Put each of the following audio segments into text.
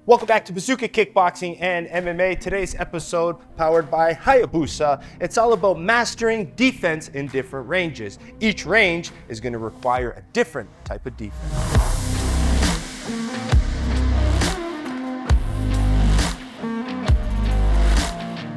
Welcome back to Bazooka Kickboxing and MMA. Today's episode powered by Hayabusa. It's all about mastering defense in different ranges. Each range is going to require a different type of defense.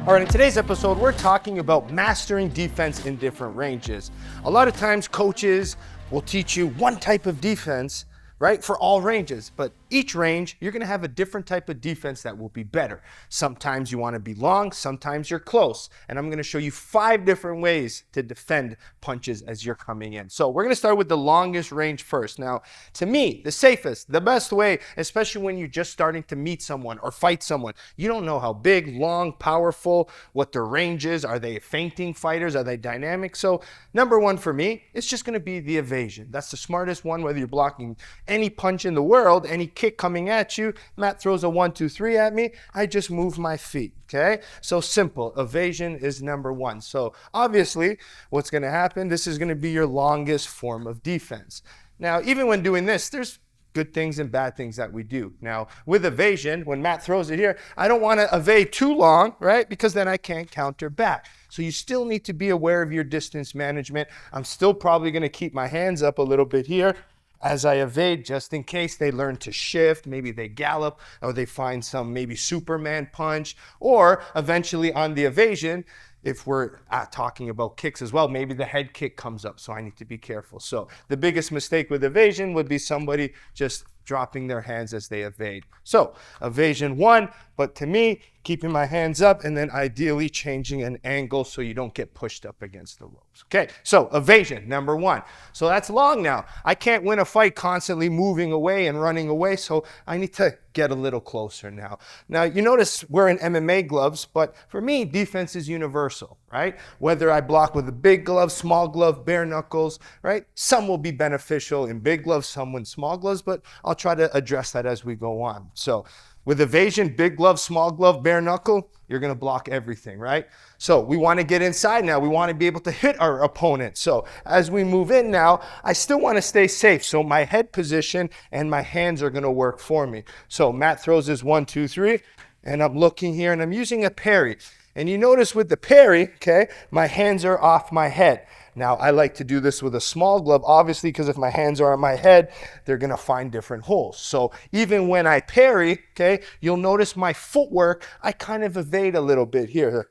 All right, in today's episode, we're talking about mastering defense in different ranges. A lot of times coaches will teach you one type of defense, right, for all ranges, but each range, you're gonna have a different type of defense that will be better. Sometimes you wanna be long, sometimes you're close, and I'm gonna show you 5 different ways to defend punches as you're coming in. So we're gonna start with the longest range first. Now, to me, the safest, the best way, especially when you're just starting to meet someone or fight someone, you don't know how big, long, powerful, what their range is. Are they feinting fighters? Are they dynamic? So number one for me, it's just gonna be the evasion. That's the smartest one, whether you're blocking any punch in the world, any kick coming at you. Matt throws a 1, 2, 3 at me. I just move my feet, okay? So simple. Evasion is number one. So obviously, what's going to happen, this is going to be your longest form of defense. Now, even when doing this, there's good things and bad things that we do. Now, with evasion, when Matt throws it here, I don't want to evade too long, right? Because then I can't counter back. So you still need to be aware of your distance management. I'm still probably going to keep my hands up a little bit here as I evade, just in case they learn to shift, maybe they gallop, or they find some maybe Superman punch, or eventually on the evasion, if we're talking about kicks as well, maybe the head kick comes up, so I need to be careful. So the biggest mistake with evasion would be somebody just dropping their hands as they evade. So evasion 1, but to me, keeping my hands up and then ideally changing an angle so you don't get pushed up against the ropes. Okay, so evasion, number 1. So that's long now. I can't win a fight constantly moving away and running away, so I need to get a little closer now. Now, you notice we're in MMA gloves, but for me, defense is universal, right? Whether I block with a big glove, small glove, bare knuckles, right? Some will be beneficial in big gloves, some in small gloves, but I'll try to address that as we go on. So with evasion, big glove, small glove, bare knuckle, you're going to block everything, right? So we want to get inside now. We want to be able to hit our opponent. So as we move in now, I still want to stay safe. So my head position and my hands are going to work for me. So Matt throws his 1, 2, 3, and I'm looking here and I'm using a parry. And you notice with the parry, okay, my hands are off my head. Now, I like to do this with a small glove, obviously, because if my hands are on my head, they're going to find different holes. So even when I parry, okay, you'll notice my footwork, I kind of evade a little bit here.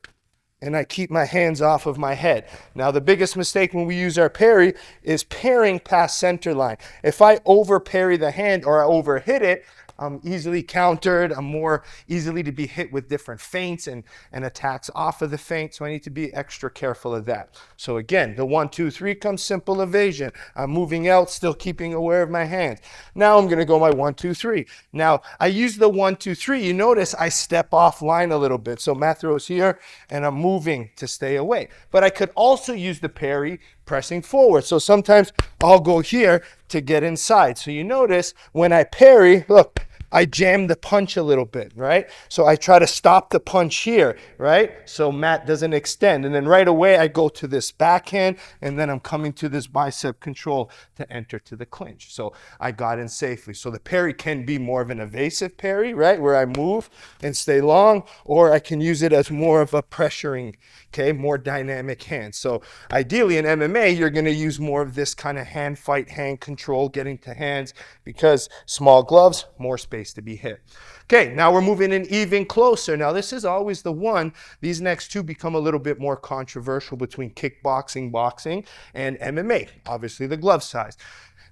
And I keep my hands off of my head. Now, the biggest mistake when we use our parry is parrying past center line. If I over parry the hand or I over hit it, I'm easily countered. I'm more easily to be hit with different feints and attacks off of the feint. So I need to be extra careful of that. So again, the 1, 2, 3 comes simple evasion. I'm moving out, still keeping aware of my hands. Now I'm going to go my 1, 2, 3. Now I use the 1, 2, 3. You notice I step off line a little bit. So Matt throws here and I'm moving to stay away. But I could also use the parry pressing forward. So sometimes I'll go here to get inside. So you notice when I parry, look, I jam the punch a little bit, right? So I try to stop the punch here, right? So Matt doesn't extend. And then right away I go to this backhand and then I'm coming to this bicep control to enter to the clinch. So I got in safely. So the parry can be more of an evasive parry, right? Where I move and stay long, or I can use it as more of a pressuring, okay, more dynamic hand. So ideally in MMA, you're going to use more of this kind of hand fight, hand control, getting to hands, because small gloves, more space to be hit. Okay, now we're moving in even closer. Now this is always the one. These next two become a little bit more controversial between kickboxing, boxing, and MMA, obviously the glove size.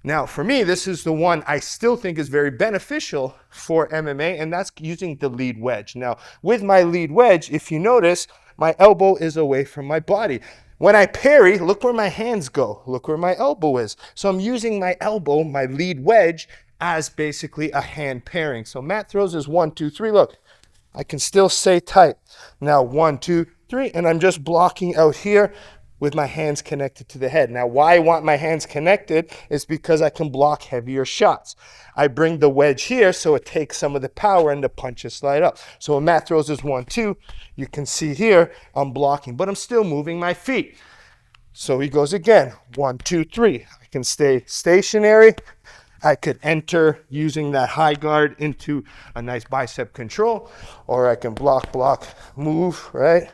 Now, for me, this is the one I still think is very beneficial for MMA, and that's using the lead wedge. Now, with my lead wedge, if you notice, my elbow is away from my body. When I parry, look where my hands go. Look where my elbow is. So I'm using my elbow, my lead wedge, as basically a hand pairing. So Matt throws his 1, 2, 3. Look, I can still stay tight. Now 1, 2, 3, and I'm just blocking out here with my hands connected to the head. Now, why I want my hands connected is because I can block heavier shots. I bring the wedge here so it takes some of the power and the punches slide up. So when Matt throws his 1, 2, you can see here I'm blocking, but I'm still moving my feet. So he goes again, 1, 2, 3. I can stay stationary I could enter using that high guard into a nice bicep control, or I can block, move, right?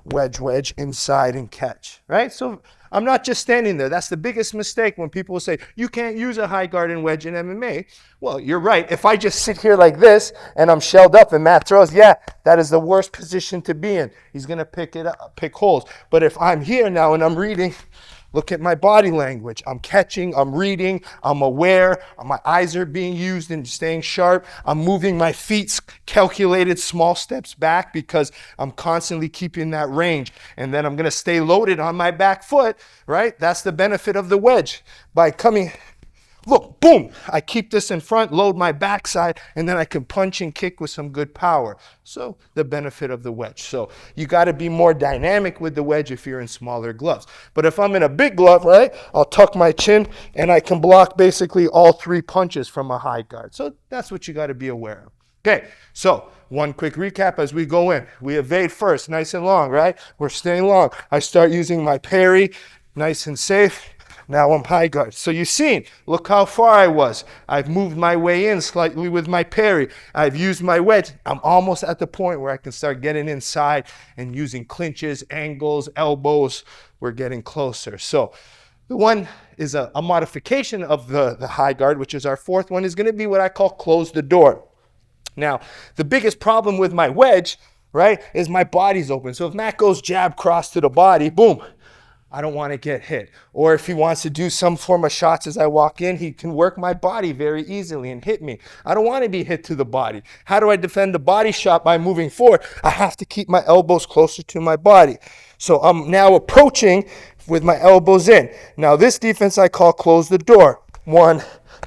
Wedge inside and catch, right? So I'm not just standing there. That's the biggest mistake when people say, you can't use a high guard and wedge in MMA. Well, you're right. If I just sit here like this and I'm shelled up and Matt throws, yeah, that is the worst position to be in. He's going to pick it up, pick holes. But if I'm here now and I'm reading, look at my body language. I'm catching, I'm reading, I'm aware, my eyes are being used and staying sharp. I'm moving my feet calculated small steps back because I'm constantly keeping that range. And then I'm going to stay loaded on my back foot, right? That's the benefit of the wedge. By coming, look, boom, I keep this in front, load my backside, and then I can punch and kick with some good power. So the benefit of the wedge. So you got to be more dynamic with the wedge if you're in smaller gloves. But if I'm in a big glove, right, I'll tuck my chin and I can block basically all 3 punches from a high guard. So that's what you got to be aware of. Okay, so one quick recap as we go in. We evade first, nice and long, right? We're staying long. I start using my parry, nice and safe. Now I'm high guard. So you've seen, look how far I was. I've moved my way in slightly with my parry. I've used my wedge. I'm almost at the point where I can start getting inside and using clinches, angles, elbows. We're getting closer. So the one is a modification of the high guard, which is our 4th one, is going to be what I call close the door. Now, the biggest problem with my wedge, right, is my body's open. So if Matt goes jab cross to the body, boom, I don't want to get hit. Or if he wants to do some form of shots as I walk in, he can work my body very easily and hit me. I don't want to be hit to the body. How do I defend the body shot? By moving forward. I have to keep my elbows closer to my body. So I'm now approaching with my elbows in. Now this defense I call close the door. 1,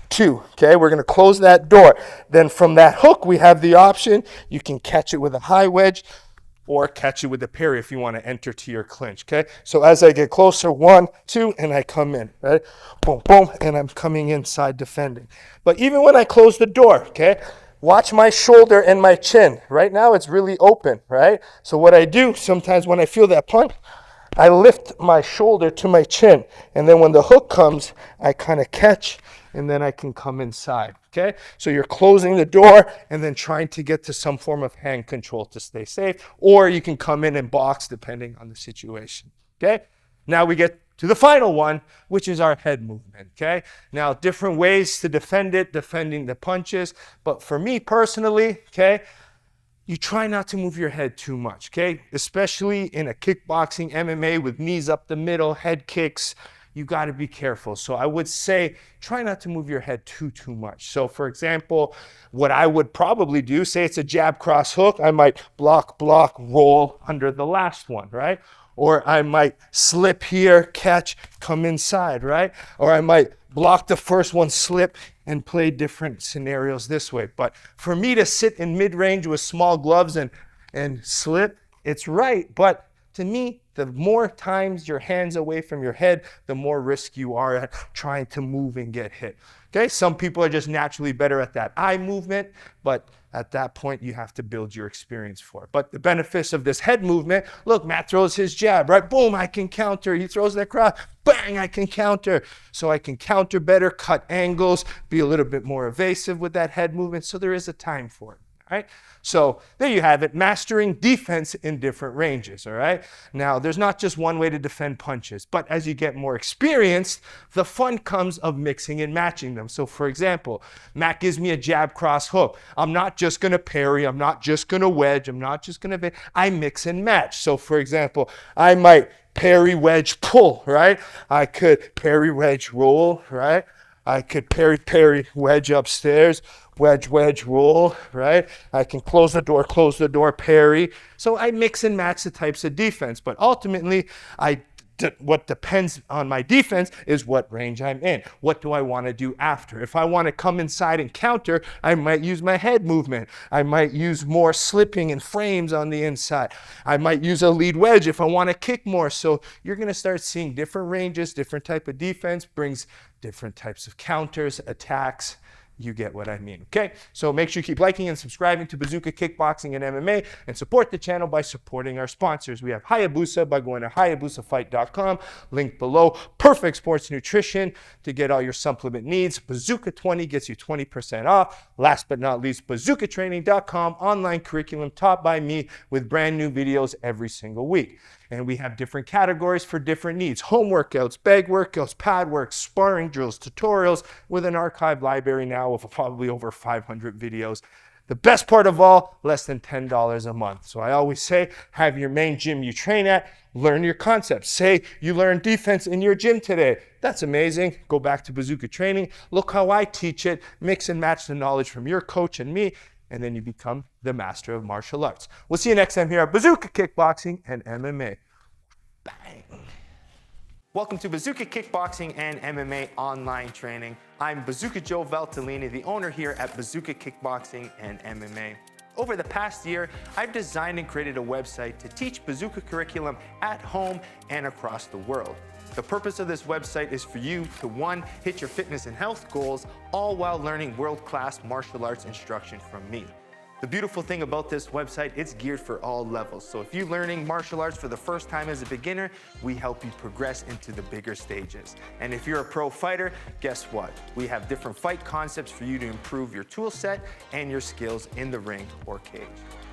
2, okay? We're going to close that door. Then from that hook, we have the option. You can catch it with a high wedge, or catch it with a parry if you want to enter to your clinch, okay? So as I get closer, 1, 2, and I come in, right? Boom, boom, and I'm coming inside defending. But even when I close the door, okay, watch my shoulder and my chin. Right now it's really open, right? So what I do sometimes when I feel that punch, I lift my shoulder to my chin. And then when the hook comes, I kind of catch, and then I can come inside, okay? So you're closing the door and then trying to get to some form of hand control to stay safe, or you can come in and box depending on the situation, okay? Now we get to the final one, which is our head movement, okay? Now, different ways to defend it, defending the punches, but for me personally, okay, you try not to move your head too much, okay? Especially in a kickboxing MMA with knees up the middle, head kicks, you got to be careful. So I would say try not to move your head too much. So for example, what I would probably do, say it's a jab cross hook, I might block, roll under the last one, right? Or I might slip here, catch, come inside, right? Or I might block the first one, slip, and play different scenarios this way. But for me to sit in mid-range with small gloves and slip, it's right. But to me, the more times your hand's away from your head, the more risk you are at trying to move and get hit. Okay, some people are just naturally better at that eye movement, but at that point, you have to build your experience for it. But the benefits of this head movement, look, Matt throws his jab, right? Boom, I can counter. He throws that cross, bang, I can counter. So I can counter better, cut angles, be a little bit more evasive with that head movement. So there is a time for it. All right? So there you have it, mastering defense in different ranges, all right? Now, there's not just one way to defend punches, but as you get more experienced, the fun comes of mixing and matching them. So for example, Matt gives me a jab cross hook. I'm not just gonna parry, I'm not just gonna wedge, I'm not just gonna, I mix and match. So for example, I might parry, wedge, pull, right? I could parry, wedge, roll, right? I could parry, wedge upstairs, wedge, roll, right? I can close the door, parry. So I mix and match the types of defense, but ultimately, what depends on my defense is what range I'm in. What do I want to do after? If I want to come inside and counter, I might use my head movement. I might use more slipping and frames on the inside. I might use a lead wedge if I want to kick more. So you're going to start seeing different ranges, different type of defense brings different types of counters, attacks, you get what I mean, okay? So make sure you keep liking and subscribing to Bazooka Kickboxing and MMA, and support the channel by supporting our sponsors. We have Hayabusa by going to HayabusaFight.com, link below. Perfect Sports Nutrition to get all your supplement needs. Bazooka 20 gets you 20% off. Last but not least, bazookatraining.com, online curriculum taught by me with brand new videos every single week. And we have different categories for different needs: home workouts, bag workouts, pad work, sparring drills, tutorials, with an archive library now of probably over 500 videos. The best part of all, less than $10 a month. So I always say, have your main gym you train at, learn your concepts. Say you learn defense in your gym today. That's amazing. Go back to Bazooka Training. Look how I teach it. Mix and match the knowledge from your coach and me, and then you become the master of martial arts. We'll see you next time here at Bazooka Kickboxing and MMA. Bang. Welcome to Bazooka Kickboxing and MMA online training. I'm Bazooka Joe Valtellini, the owner here at Bazooka Kickboxing and MMA. Over the past year, I've designed and created a website to teach Bazooka curriculum at home and across the world. The purpose of this website is for you to, one, hit your fitness and health goals, all while learning world-class martial arts instruction from me. The beautiful thing about this website, it's geared for all levels. So if you're learning martial arts for the first time as a beginner, we help you progress into the bigger stages. And if you're a pro fighter, guess what? We have different fight concepts for you to improve your tool set and your skills in the ring or cage.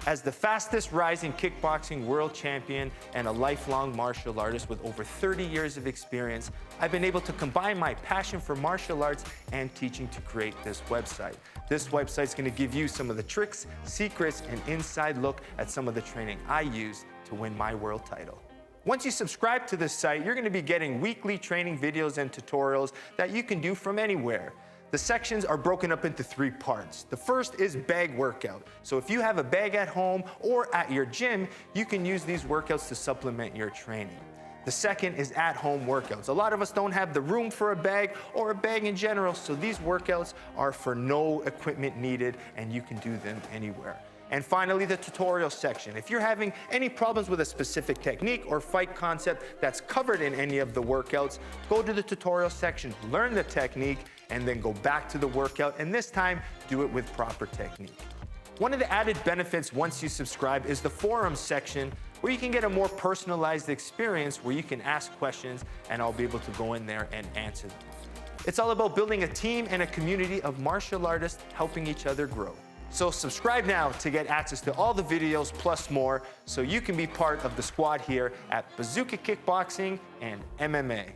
As the fastest rising kickboxing world champion and a lifelong martial artist with over 30 years of experience, I've been able to combine my passion for martial arts and teaching to create this website. This website's going to give you some of the tricks, secrets, and inside look at some of the training I use to win my world title. Once you subscribe to this site, you're going to be getting weekly training videos and tutorials that you can do from anywhere. The sections are broken up into 3 parts. The first is bag workout. So if you have a bag at home or at your gym, you can use these workouts to supplement your training. The second is at-home workouts. A lot of us don't have the room for a bag or a bag in general, so these workouts are for no equipment needed and you can do them anywhere. And finally, the tutorial section. If you're having any problems with a specific technique or fight concept that's covered in any of the workouts, go to the tutorial section, learn the technique, and then go back to the workout, and this time, do it with proper technique. One of the added benefits once you subscribe is the forums section, where you can get a more personalized experience where you can ask questions and I'll be able to go in there and answer them. It's all about building a team and a community of martial artists helping each other grow. So subscribe now to get access to all the videos plus more, so you can be part of the squad here at Bazooka Kickboxing and MMA.